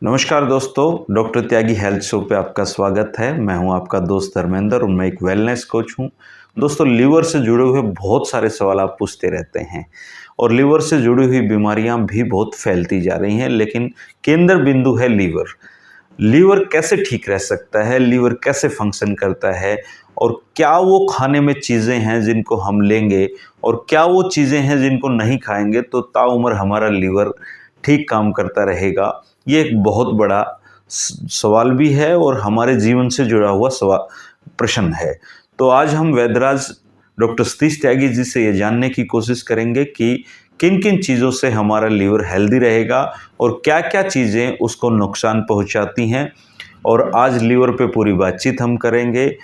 नमस्कार दोस्तों, डॉक्टर त्यागी health show पे आपका स्वागत है। मैं हूं आपका दोस्त धर्मेंद्र और मैं एक वेलनेस कोच हूं। दोस्तों, लीवर से जुड़े हुए बहुत सारे सवाल आप पूछते रहते हैं और लीवर से जुड़ी हुई बीमारियां भी बहुत फैलती जा रही हैं, लेकिन केंद्र बिंदु है लीवर। लीवर कैसे ठीक रह सकता है, लीवर कैसे फंक्शन करता है और क्या वो खाने में चीज़ें हैं जिनको हम लेंगे और क्या वो चीज़ें हैं जिनको नहीं खाएंगे तो ताउम्र हमारा लीवर ठीक काम करता रहेगा। ये एक बहुत बड़ा सवाल भी है और हमारे जीवन से जुड़ा हुआ प्रश्न है। तो आज हम वैद्यराज डॉक्टर सतीश त्यागी जी से ये जानने की कोशिश करेंगे कि किन किन चीज़ों से हमारा लीवर हेल्दी रहेगा और क्या क्या चीज़ें उसको नुकसान पहुंचाती हैं। और आज लीवर पे पूरी बातचीत हम करेंगे।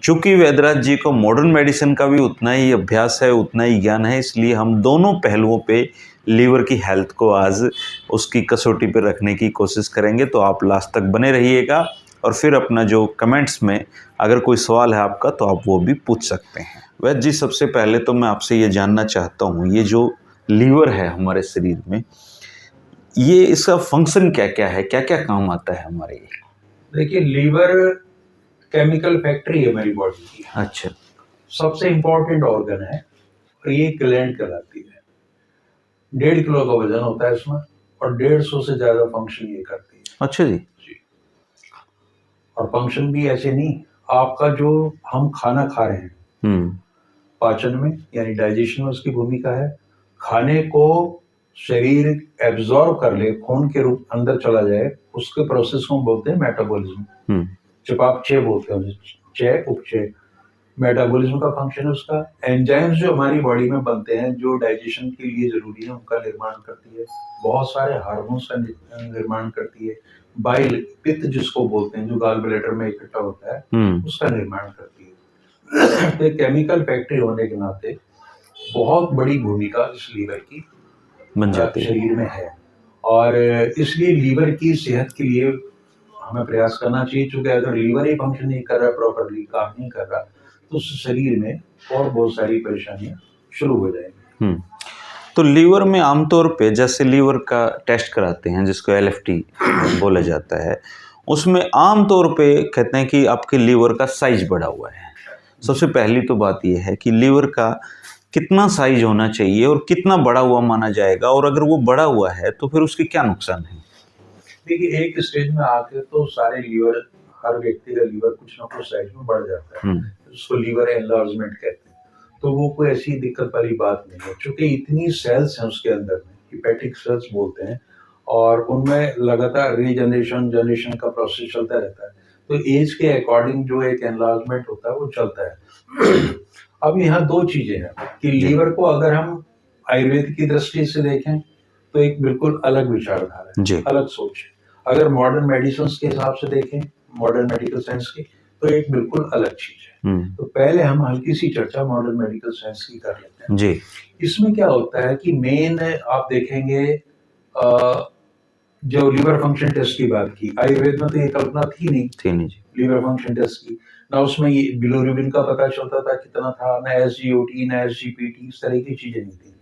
चूँकि वैद्यराज जी को मॉडर्न मेडिसिन का भी उतना ही अभ्यास है, उतना ही ज्ञान है, इसलिए हम दोनों पहलुओं पे लीवर की हेल्थ को आज उसकी कसौटी पे रखने की कोशिश करेंगे। तो आप लास्ट तक बने रहिएगा और फिर अपना जो कमेंट्स में अगर कोई सवाल है आपका तो आप वो भी पूछ सकते हैं। वैद्य जी, सबसे पहले तो मैं आपसे ये जानना चाहता हूँ, ये जो लीवर है हमारे शरीर में, ये इसका फंक्शन क्या क्या है, क्या क्या काम आता है हमारे ये? देखिए, लीवर केमिकल फैक्ट्री है हमारी बॉडी की। अच्छा। सबसे इम्पोर्टेंट ऑर्गन है और ये ग्लैंड कहलाती है। 1.5 किलो का वजन होता है इसमें और 150 से ज्यादा फंक्शन ये करती है। अच्छा जी। और फंक्शन भी ऐसे नहीं, आपका जो हम खाना खा रहे हैं पाचन में यानी डाइजेशन में उसकी भूमिका है। खाने को शरीर एब्जॉर्ब कर ले, खून के रूप अंदर चला जाए, उसके प्रोसेस को हम बोलते हैं मेटाबॉलिज्म। चयापचय बोलते हैं, चय उपचय। मेटाबॉलिज्म का फंक्शन है उसका। एंजाइम्स जो हमारी बॉडी में बनते हैं, जो डाइजेशन के लिए जरूरी है, उनका निर्माण करती है। बहुत सारे हार्मोन्स का निर्माण करती है। बाइल, पित्त जिसको बोलते हैं, जो गाल ब्लैडर में इकट्ठा होता है, उसका निर्माण करती है। तो केमिकल फैक्ट्री होने के नाते बहुत बड़ी भूमिका इस लीवर की बन जाती है, शरीर में है। और इसलिए लीवर की सेहत के लिए हमें प्रयास करना चाहिए, क्योंकि अगर लीवर ही फंक्शन नहीं कर रहा, प्रॉपरली काम नहीं कर रहा, तो शरीर में और बहुत सारी परेशानियां शुरू हो जाएंगी। तो लीवर में आमतौर पे जैसे लीवर का टेस्ट कराते हैं जिसको LFT बोला जाता है, उसमें आमतौर पे कहते हैं कि आपके लीवर का साइज बढ़ा हुआ है। सबसे पहली तो बात यह है कि लीवर का कितना साइज होना चाहिए और कितना बड़ा हुआ माना जाएगा, और अगर वो बड़ा हुआ है तो फिर उसके क्या नुकसान है? देखिए, एक स्टेज में आके तो सारे लीवर, हर व्यक्ति का लीवर कुछ ना कुछ साइज में बढ़ जाता है, उसको लीवर एनलार्जमेंट कहते हैं। तो वो कोई ऐसी दिक्कत वाली बात नहीं है, क्योंकि इतनी सेल्स हैं उसके अंदर में, हिपैटिक सेल्स बोलते हैं, और उनमें लगातार जनरेशन का प्रोसेस चलता रहता है। तो एज के अकॉर्डिंग जो एक एनलार्जमेंट होता है वो चलता है। अब यहाँ दो चीजें हैं कि लीवर को अगर हम आयुर्वेद की दृष्टि से देखें तो एक बिल्कुल अलग विचारधारा है, अलग सोच है। अगर मॉडर्न मेडिसिन के हिसाब से देखें, मॉडर्न मेडिकल साइंस की, तो एक बिल्कुल अलग चीज है। तो पहले हम हल्की सी चर्चा मॉडर्न मेडिकल साइंस की कर लेते हैं जी। इसमें क्या होता है कि मेन आप देखेंगे, जो लीवर फंक्शन टेस्ट की बात की, आयुर्वेद में तो ये कल्पना थी नहीं जी। लीवर फंक्शन टेस्ट की ना, उसमें ये बिलोरुबिन का पता चलता था कितना था, ना SGOT ना SGPT, इस तरह की चीजें नहीं थी।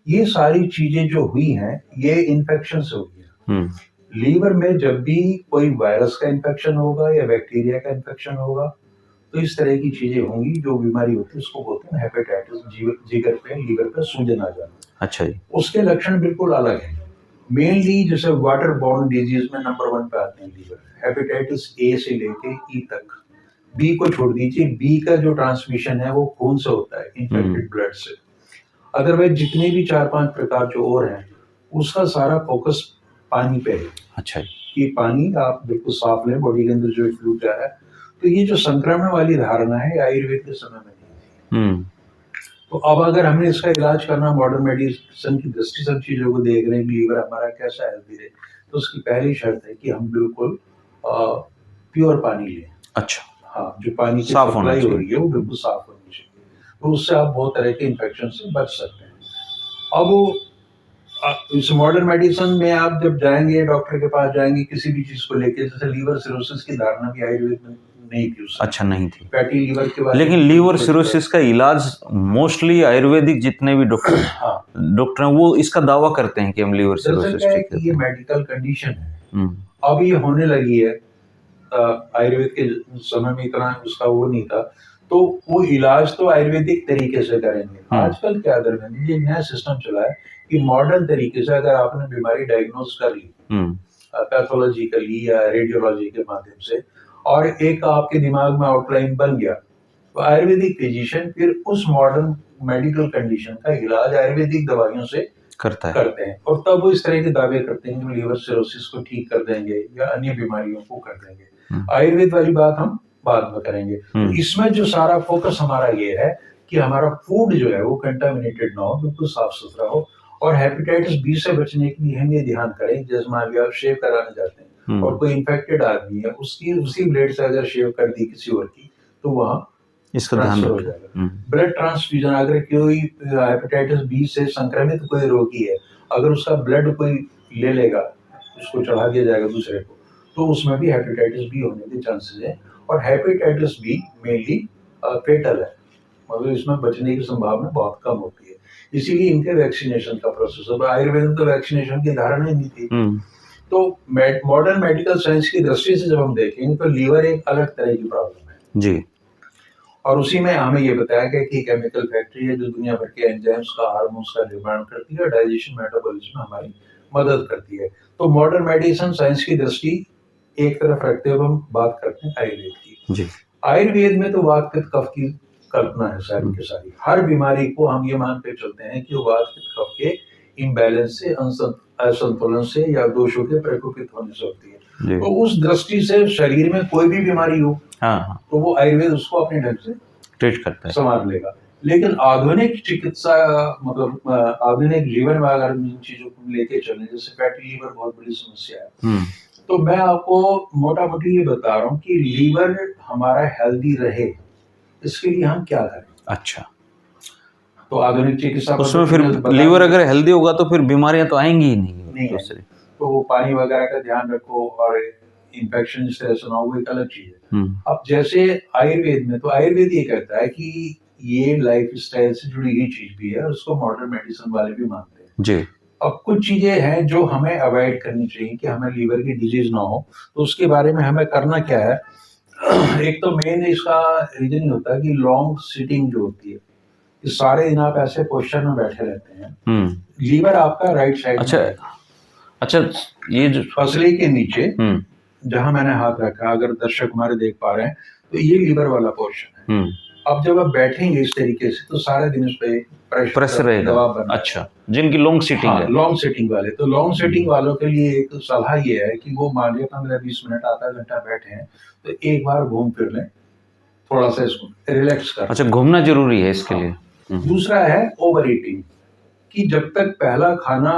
ये सारी चीजें जो हुई हैं, ये इन्फेक्शन से हुई है। लीवर में जब भी कोई वायरस का इन्फेक्शन होगा या बैक्टीरिया का इन्फेक्शन होगा, तो इस तरह की चीजें होंगी। जो बीमारी होती है उसको बोलते हैं हेपेटाइटिस, जिगर पे, लीवर पे सूजन आ जाना। अच्छा जी। उसके लक्षण बिल्कुल अलग हैं। मेनली जैसे वाटर बॉर्न डिजीज में नंबर 1 पे आते हैं लीवर, हेपेटाइटिस A से लेके E तक। B को छोड़ दीजिए, B का जो ट्रांसमिशन है वो खून से होता है, इन्फेक्टेड ब्लड से। अदरवाइज जितने भी 4-5 प्रकार जो और हैं, उसका सारा फोकस पानी पे है। अच्छा, कि पानी आप बिल्कुल साफ लें, बॉडी के अंदर जो फ्लूइड जा रहा है। तो ये जो संक्रमण वाली धारणा है, आयुर्वेद के समय में नहीं थी। तो अब अगर हमने इसका इलाज करना, मॉडर्न मेडिसिन की दृष्टि से चीजों को देख रहे हैं, लीवर हमारा कैसा हेल्दी रहे, तो उसकी पहली शर्त है कि हम बिल्कुल प्योर पानी लें। अच्छा, हाँ, जो पानी की सप्लाई हो रही है वो बिल्कुल साफ होनी चाहिए। तो उससे आप बहुत तरह के इन्फेक्शन से बच सकते हैं। अब इस मॉडर्न मेडिसिन में आप जब जाएंगे, डॉक्टर के पास जाएंगे किसी भी चीज को लेके, जैसे लीवर सिरोसिस की धारणा भी आयुर्वेद में नहीं थी। अच्छा, नहीं थी फैटी लीवर के बारे में। लेकिन लीवर सिरोसिस का इलाज मोस्टली आयुर्वेदिक जितने भी डॉक्टर हैं वो इसका दावा करते हैं कि हम लीवर सिरोसिस ठीक है। ये मेडिकल कंडीशन है, अब ये होने लगी है, आयुर्वेद के समय में इतना उसका वो नहीं था, तो वो इलाज तो आयुर्वेदिक तरीके से करेंगे। आजकल क्या धर्मेंद्र जी, नया सिस्टम चला है कि मॉडर्न तरीके से अगर आपने बीमारी डायग्नोज कर ली पैथोलॉजिकली या रेडियोलॉजी के माध्यम से, और एक आपके दिमाग में आउटलाइन बन गया, तो आयुर्वेदिक फिजिशियन फिर उस मॉडर्न मेडिकल कंडीशन का इलाज आयुर्वेदिक दवाइयों से करते हैं, और तब वो इस तरह के दावे करते हैं कि लीवर सिरोसिस को ठीक कर देंगे या अन्य बीमारियों को कर देंगे। आयुर्वेद वाली बात हम बाद में करेंगे। तो इसमें जो सारा फोकस हमारा ये है कि हमारा फूड जो है वो कंटामिनेटेड ना हो, बिल्कुल साफ सुथरा हो, और हेपेटाइटिस बी से बचने के लिए हम ये ध्यान करें, जैसे मान लिया आप शेव कराने जाते हैं और कोई इन्फेक्टेड आदमी है, उसकी उसी ब्लेड से अगर शेव कर दी किसी और की, तो वहाँ इसका ध्यान हो जाएगा। ब्लड ट्रांसफ्यूजन, अगर कोई हेपेटाइटिस बी से संक्रमित कोई रोगी है, अगर उसका ब्लड कोई ले लेगा, उसको चढ़ा दिया जाएगा दूसरे को, तो उसमें भी हेपेटाइटिस बी होने के चांसेस है। और हेपेटाइटिस बी मेनली फेटल है, मतलब इसमें बचने की संभावना बहुत कम होती है, इसीलिए इनके वैक्सीनेशन का प्रोसेस है। आयुर्वेद में तो वैक्सीनेशन की धारणा ही नहीं थी। तो मॉडर्न मेडिकल साइंस की दृष्टि से जब हम देखेंगे तो लीवर एक अलग तरह की प्रॉब्लम है जी, और उसी में हमें ये बताया गया कि केमिकल फैक्ट्री है जो दुनिया भर के एंजाइम्स का, हार्मोन्स का निर्माण करती है और डाइजेशन मेटाबॉलिज्म में हमारी मदद करती है। तो मॉडर्न मेडिसिन साइंस की दृष्टि एक तरफ रखते हुए हम बात करते हैं आयुर्वेद की जी। आयुर्वेद में तो वात पित्त कफ की कल्पना है सारी की सारी। हर बीमारी को हम ये मानते चलते हैं कि वो वात पित्त कफ के इम्बैलेंस से, असंतुलन से या दोषों के प्रकोपित होने से होती है। तो उस दृष्टि से शरीर में कोई भी बीमारी हो तो वो आयुर्वेद उसको अपने ढंग से ट्रीट करता है, संभाल लेगा। लेकिन आधुनिक चिकित्सा, मतलब आधुनिक जीवन में अगर इन चीजों को लेके चले, जैसे फैटी लीवर बहुत बड़ी समस्या है, तो मैं आपको मोटा मोटी ये बता रहा हूँ कि लीवर हमारा हेल्दी रहे, इसके लिए हम क्या करें। अच्छा, तो आधुनिक चिकित्सा उसमें फिर लीवर अगर हेल्दी होगा तो फिर बीमारियां तो आएंगी ही नहीं दूसरी। तो वो पानी वगैरह का ध्यान रखो, और इन्फेक्शन इस तरह से ना हो, एक अलग चीज है। अब जैसे आयुर्वेद में, तो आयुर्वेद ये कहता है कि ये लाइफ स्टाइल से जुड़ी हुई चीज भी है, उसको मॉडर्न मेडिसिन वाले भी मानते हैं जी। अब कुछ चीजें हैं जो हमें अवॉइड करनी चाहिए कि हमें लीवर की डिजीज ना हो, तो उसके बारे में हमें करना क्या है। एक तो मेन इसका रीजन ही होता है कि लॉन्ग सिटिंग जो होती है, इस सारे दिन आप ऐसे पोस्चर में बैठे रहते हैं, लीवर आपका राइट साइड। अच्छा, ये जो फसली के नीचे जहां मैंने हाथ रखा, अगर दर्शक हमारे देख पा रहे हैं, तो ये लीवर वाला पोर्शन है। अब जब आप बैठेंगे इस तरीके से, तो सारे दिन उस पे प्रेशर रहेगा, दबाव बना। अच्छा, जिनकी लॉन्ग सिटिंग है, लॉन्ग सिटिंग वाले, तो लॉन्ग सिटिंग वालों के लिए एक सलाह ये है कि वो मान लिया 15-20 मिनट, आधा घंटा बैठे हैं, तो एक बार घूम फिर लें, थोड़ा सा इसको रिलैक्स कर। अच्छा, घूमना जरूरी है इसके लिए। दूसरा है ओवर ईटिंग, कि जब तक पहला खाना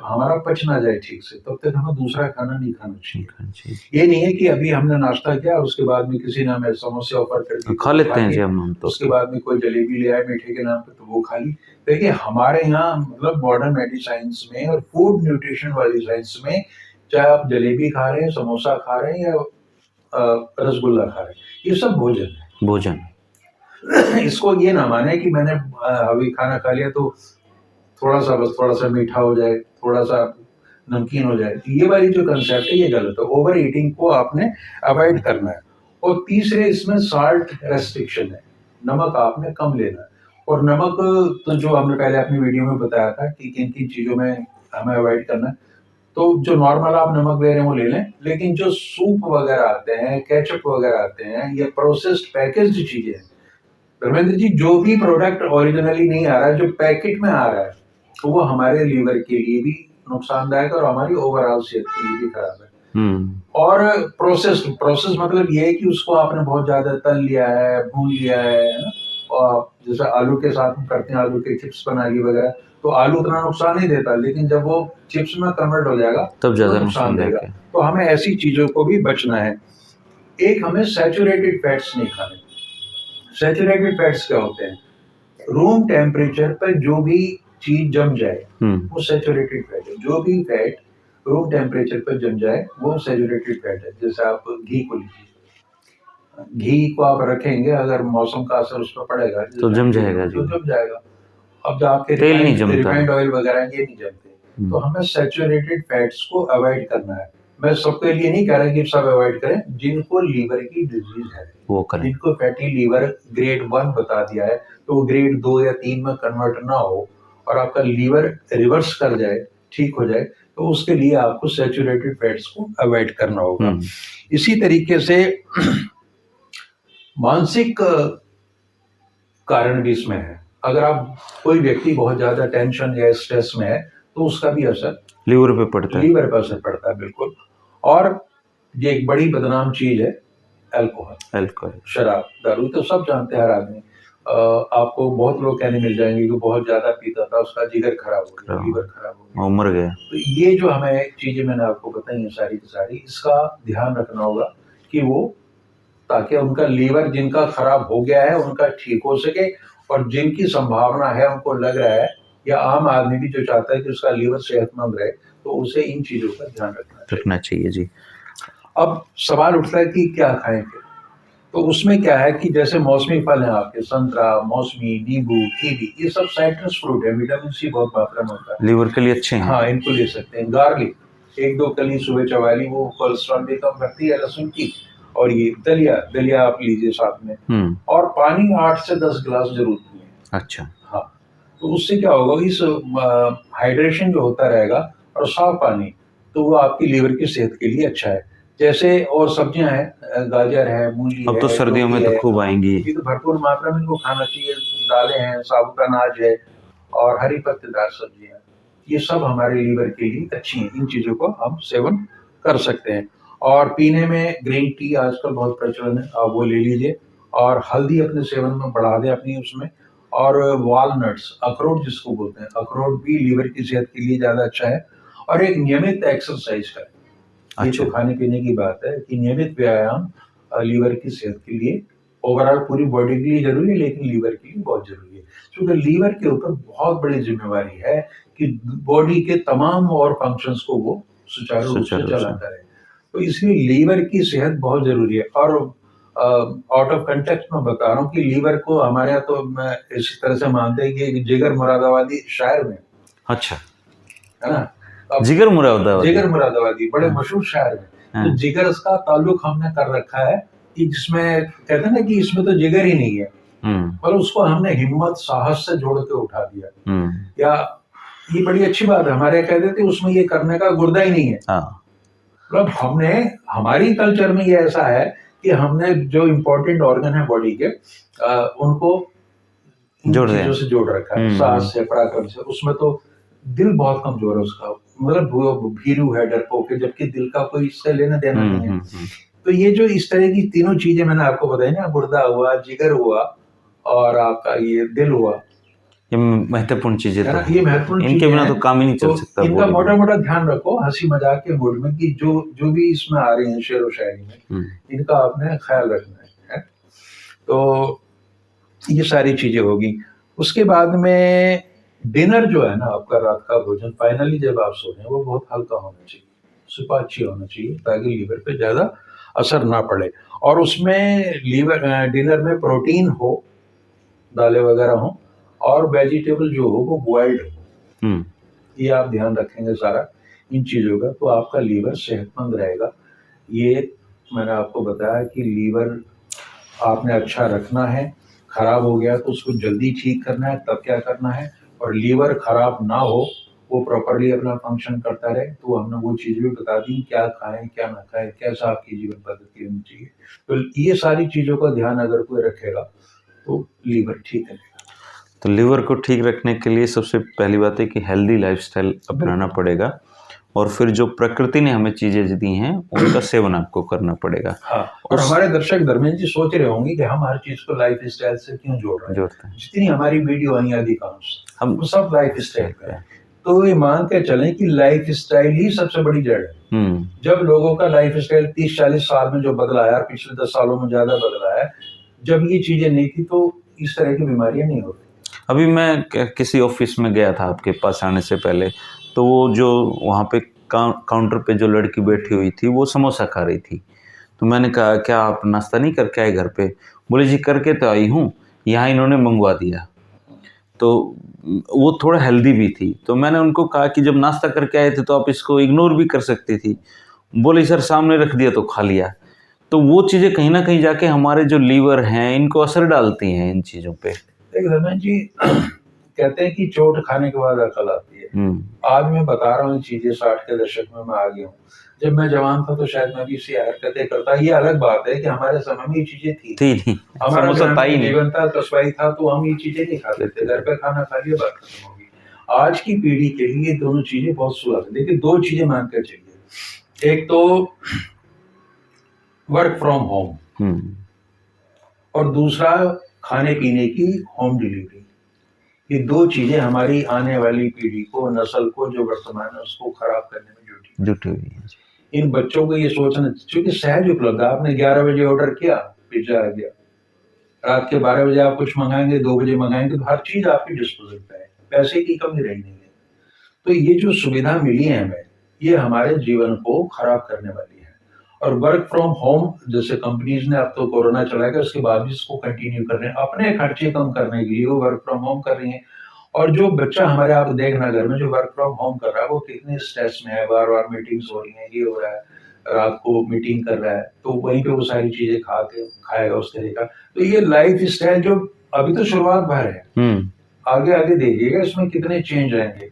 हमारा पच ना जाए ठीक से, तब तक हमें दूसरा खाना नहीं खाना चाहिए। ये नहीं है कि अभी हमने नाश्ता किया, उसके बाद में किसी ने हमें समोसे ऑफर कर दिए, खा लेते हैं जी हम, तो उसके बाद में कोई जलेबी ले आए मीठे के नाम पे, तो वो खा ली। देखिए हमारे यहाँ, मतलब मॉडर्न मेडिसाइंस में और फूड न्यूट्रिशन वाली साइंस में, चाहे आप जलेबी खा रहे हैं, समोसा खा रहे हैं, या रसगुल्ला खा रहे हैं, ये सब भोजन इसको ये ना माने कि मैंने अभी खाना खा लिया तो थोड़ा सा मीठा हो जाए, थोड़ा सा नमकीन हो जाए, ये वाली जो कंसेप्ट है ये गलत है। ओवर ईटिंग को आपने अवॉइड करना है। और तीसरे इसमें साल्ट रेस्ट्रिक्शन है, नमक आपने कम लेना है। और नमक तो जो हमने पहले अपनी वीडियो में बताया था कि किन किन चीजों में हमें अवॉइड करना है, तो जो नॉर्मल आप नमक ले रहे हैं वो ले लें, लेकिन जो सूप वगैरह आते हैं, केचप वगैरह आते हैं, या प्रोसेस्ड पैकेज्ड चीजें हैं, धर्मेंद्र जी, जो भी प्रोडक्ट ओरिजिनली नहीं आ रहा है, जो पैकेट में आ रहा है, तो वो हमारे लीवर के लिए भी नुकसानदायक और हमारी ओवरऑल सेहत के लिए भी खराब है। और प्रोसेस मतलब ये है कि उसको आपने बहुत ज्यादा तल लिया है, भून लिया है ना, और जैसे आलू के साथ हम करते हैं, आलू के चिप्स बना लिए वगैरह, तो आलू उतना नुकसान नहीं देता, लेकिन जब वो चिप्स में कन्वर्ट हो जाएगा तब ज्यादा नुकसान देगा। तो हमें ऐसी चीजों को भी बचना है। एक, हमें सैचुरेटेड फैट्स नहीं खाने। सैचुरेटेड फैट्स क्या होते हैं? रूम टेम्परेचर पर जो भी चीज जम जाए वो सैचुरेटेड फैट है। जो भी फैट रूम टेम्परेचर पर जम जाए वो सैचुरेटेड फैट है। जैसे आप घी को लीजिए, घी को आप रखेंगे, अगर मौसम का असर उस पर पड़ेगा तो जम जाएगा, तो जम जाएगा। अब जो आपके तेल नहीं जमता, रिफाइंड ऑयल वगैरह ये नहीं जमते, तो हमें सैचुरेटेड फैट्स को अवॉइड करना है। मैं सबके लिए नहीं कह रहा कि सब अवॉइड करें, जिनको लीवर की डिजीज है वो करें। जिनको फैटी लीवर ग्रेड 1 बता दिया है, तो वो ग्रेड 2 या 3 में कन्वर्ट ना हो और आपका लीवर रिवर्स कर जाए, ठीक हो जाए, तो उसके लिए आपको सैचुरेटेड फैट्स को अवॉइड करना होगा। इसी तरीके से मानसिक कारण भी इसमें है। अगर आप कोई व्यक्ति बहुत ज्यादा टेंशन या स्ट्रेस में है तो उसका भी असर लीवर पे पड़ता है। लीवर पर असर पड़ता है, बिल्कुल। और ये एक बड़ी बदनाम चीज है अल्कोहल, शराब, दारू, तो सब जानते हैं हर आदमी। आपको बहुत लोग कहने मिल जाएंगे कि बहुत ज्यादा पीता था, उसका जिगर खराब हो गया, लीवर खराब हो गया, मर गया। तो ये जो हमें चीजें मैंने आपको बताई है सारी की सारी, इसका ध्यान रखना होगा कि वो, ताकि उनका लीवर जिनका खराब हो गया है उनका ठीक हो सके, और जिनकी संभावना है, उनको लग रहा है, या आम आदमी भी जो चाहता है कि उसका लीवर सेहतमंद रहे, तो उसे इन चीजों का ध्यान रखना चाहिए जी। अब सवाल उठता है कि क्या खाएं फिर? तो उसमें क्या है कि जैसे मौसमी फल हैं आपके, संतरा, मौसमी, नींबू, कीवी, ये सब साइट्रस फ्रूट है, विटामिन सी बहुत मात्रा में होता है, लीवर के लिए अच्छे हैं। हाँ, इनको ले सकते हैं। गार्लिक, 1-2 कली सुबह चबा ली, वो कोलेस्ट्रॉल भी कम करती है, लहसुन की। और ये दलिया आप लीजिए साथ में, और पानी 8 से 10 गिलास जरूर पिए। अच्छा, हाँ, तो उससे क्या होगा, इस हाइड्रेशन जो होता रहेगा और साफ पानी, तो वो आपकी लीवर की सेहत के लिए अच्छा है। जैसे और सब्जियां हैं, गाजर है, मूली है, अब तो सर्दियों में तो खूब आएंगी, ये तो भरपूर मात्रा में इनको खाना चाहिए। दालें हैं, साबुत अनाज है, और हरी पत्तेदार सब्जियां, ये सब हमारे लीवर के लिए अच्छी हैं। इन चीजों को हम सेवन कर सकते हैं। और पीने में ग्रीन टी आजकल बहुत प्रचलन है, आप वो ले लीजिए, और हल्दी अपने सेवन में बढ़ा दें अपनी उसमें। और वॉलनट्स, अखरोट जिसको बोलते हैं, अखरोट भी लीवर की सेहत के लिए ज्यादा अच्छा है। और एक नियमित एक्सरसाइज करें। ये तो खाने पीने की बात है कि नियमित व्यायाम लीवर की सेहत के लिए, ओवरऑल पूरी बॉडी के लिए जरूरी है, लेकिन लीवर के लिए बहुत जरूरी है, क्योंकि लीवर के ऊपर बहुत बड़ी जिम्मेवारी है कि बॉडी के तमाम और फंक्शंस को वो सुचारू रूप से चलाता रहे। तो इसलिए लीवर की सेहत बहुत जरूरी है। और आउट ऑफ कंटेक्स्ट में बता रहा हूँ कि लीवर को हमारे यहाँ तो मैं इस तरह से मानते हैं कि जिगर मुरादाबादी शायर में, अच्छा, है ना, जिगर मुरादाबादी बड़े मशहूर शायर में, तो जिगर इसका ताल्लुक हमने कर रखा है कि जिसमें कहते हैं ना कि इसमें तो जिगर ही नहीं है, मतलब उसको हमने हिम्मत साहस से जोड़ के उठा दिया। या ये बड़ी अच्छी बात है, हमारे कहते थे उसमें ये करने का गुर्दा ही नहीं है। मतलब हमने, हमारी कल्चर में ये ऐसा है कि हमने जो इम्पोर्टेंट ऑर्गन है बॉडी के, उनको चीजों से जोड़ रखा है, सांस से, पराक्रम से। उसमें तो दिल बहुत कमजोर है उसका, मतलब वो भीरू है, डरपोक है, जबकि दिल का कोई इससे लेना देना नहीं है। तो ये जो इस तरह की तीनों चीजें मैंने आपको बताई ना, गुर्दा हुआ, जिगर हुआ, और आपका ये दिल हुआ, ये महत्वपूर्ण चीजें है ना, ये महत्वपूर्ण इनके बिना तो काम ही नहीं चल सकता। इनका मोटा मोटा ध्यान रखो, हंसी मजाक के मूड में, कि जो भी इसमें आ रही है शेर व शायरी में, इनका आपने ख्याल रखना है। तो ये सारी चीजें होगी। उसके बाद में डिनर जो है ना आपका, रात का भोजन, फाइनली जब आप सो रहे हैं, वो बहुत हल्का होना चाहिए, सुपाच्य होना चाहिए, ताकि लीवर पे ज्यादा असर ना पड़े। और उसमें डिनर में प्रोटीन हो, दालें वगैरह हो, और वेजिटेबल जो हो वो बॉइल्ड हो। ये आप ध्यान रखेंगे सारा इन चीजों का, तो आपका लीवर सेहतमंद रहेगा। ये मैंने आपको बताया कि लीवर आपने अच्छा रखना है, खराब हो गया तो उसको जल्दी ठीक करना है, तब क्या करना है। और लीवर खराब ना हो, वो प्रॉपरली अपना फंक्शन करता रहे, तो हमने वो चीजें भी बता दी, क्या खाएं क्या ना खाएं, कैसा आपकी जीवन पद्धति होनी चाहिए। तो ये सारी चीजों का ध्यान अगर कोई रखेगा तो लीवर ठीक रहेगा। तो लीवर को ठीक रखने के लिए सबसे पहली बात है कि हेल्दी लाइफस्टाइल अपनाना पड़ेगा, और फिर जो प्रकृति ने हमें चीजें दी हैं उनका सेवन आपको करना पड़ेगा। हाँ, और हमारे दर्शक धर्मेंद्र जी सोच रहे होंगे कि हम हर चीज को लाइफ स्टाइल से क्यों जोड़ते हैं। जितनी हमारी वीडियो आई अधिकांश हम सब लाइफ स्टाइल पे है, तो ये मान के चलें कि लाइफ स्टाइल ही सबसे बड़ी जड़ है। जब लोगों का लाइफ स्टाइल 30-40 साल में जो बदला है, पिछले 10 सालों में ज्यादा बदला है, जब ये चीजें नहीं थी तो इस तरह की बीमारियां नहीं होती। अभी मैं किसी ऑफिस में गया था आपके पास आने से पहले, तो वो जो वहाँ पे काउंटर पे जो लड़की बैठी हुई थी वो समोसा खा रही थी। तो मैंने कहा क्या आप नाश्ता नहीं करके आए घर पे? बोले जी करके तो आई हूँ, यहाँ इन्होंने मंगवा दिया। तो वो थोड़ा हेल्दी भी थी, तो मैंने उनको कहा कि जब नाश्ता करके आए थे तो आप इसको इग्नोर भी कर सकती थी। बोले सर सामने रख दिया तो खा लिया। तो वो चीज़ें कहीं ना कहीं जाके हमारे जो लीवर हैं इनको असर डालती हैं इन चीज़ों पे। देख रमन जी, कहते हैं कि चोट खाने के बाद अकल आती है। आज मैं बता रहा हूँ ये चीजें, 60 के दशक में मैं आ गया हूँ। जब मैं जवान था तो शायद मैं भी इसी हरकतें करता। ये अलग बात है कि हमारे समय में ये चीजें थी नहीं, हमारा जीवन था, कस्बाई था, तो हम ये चीजें नहीं खाते थे। घर पे खाना खा लिया, बात खत्म होगी। आज की पीढ़ी के लिए दोनों चीजें बहुत सुलभ है। देखिए, दो चीजें मानकर चलिए, एक तो वर्क फ्रॉम होम और दूसरा खाने पीने की होम डिलीवरी। ये दो चीजें हमारी आने वाली पीढ़ी को, नस्ल को, जो वर्तमान है उसको खराब करने में जुटी हुई है। इन बच्चों को ये सोचना, क्योंकि सहज उपलब्ध, आपने 11 बजे ऑर्डर किया, पिज्जा आ गया, रात के 12 बजे आप कुछ मंगाएंगे, 2 बजे मंगाएंगे, तो हर चीज आपकी डिस्पोजल पे है, पैसे की कमी रही नहीं है। तो ये जो सुविधा मिली है हमें, ये हमारे जीवन को खराब करने वाली है। और वर्क फ्रॉम होम जैसे कंपनीज ने, अब तो कोरोना चला गया, उसके बाद भी इसको कंटिन्यू कर रहे हैं, अपने खर्चे कम करने के लिए वो वर्क फ्रॉम होम कर रही है। और जो बच्चा हमारे, आप देखना घर में जो वर्क फ्रॉम होम कर रहा है वो कितने स्ट्रेस में है, बार बार मीटिंग्स हो रही हैं, ये हो रहा है, रात को मीटिंग कर रहा है, तो वहीं पे वो सारी चीजें खाएगा उस तरह का। तो ये लाइफ स्टाइल जो अभी तो शुरुआत भर है, आगे आगे देखिएगा इसमें कितने चेंज आएंगे।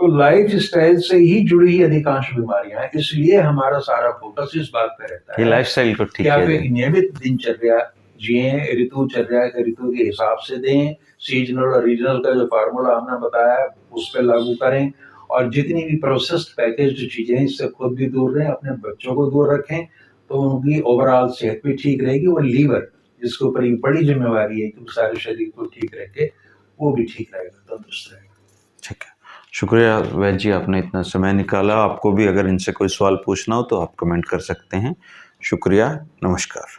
तो लाइफ स्टाइल से ही जुड़ी ही अधिकांश बीमारियां हैं, इसलिए हमारा सारा फोकस इस बात पे रहता है लाइफ स्टाइल को ठीक है, नियमित दिनचर्या जिए, ऋतुचर्या के ऋतु के हिसाब से दें, सीजनल और रीजनल का जो फार्मूला हमने बताया उस पर लागू करें, और जितनी भी प्रोसेस्ड पैकेज चीजें हैं इससे खुद भी दूर रहें, अपने बच्चों को दूर रखें, तो उनकी ओवरऑल सेहत भी ठीक रहेगी। और लीवर जिसके ऊपर ये बड़ी जिम्मेवारी है कि सारे शरीर को ठीक रखे, वो भी ठीक रहेगा, तंदुरुस्त रहेगा। ठीक है, शुक्रिया वैद्य जी, आपने इतना समय निकाला। आपको भी अगर इनसे कोई सवाल पूछना हो तो आप कमेंट कर सकते हैं। शुक्रिया, नमस्कार।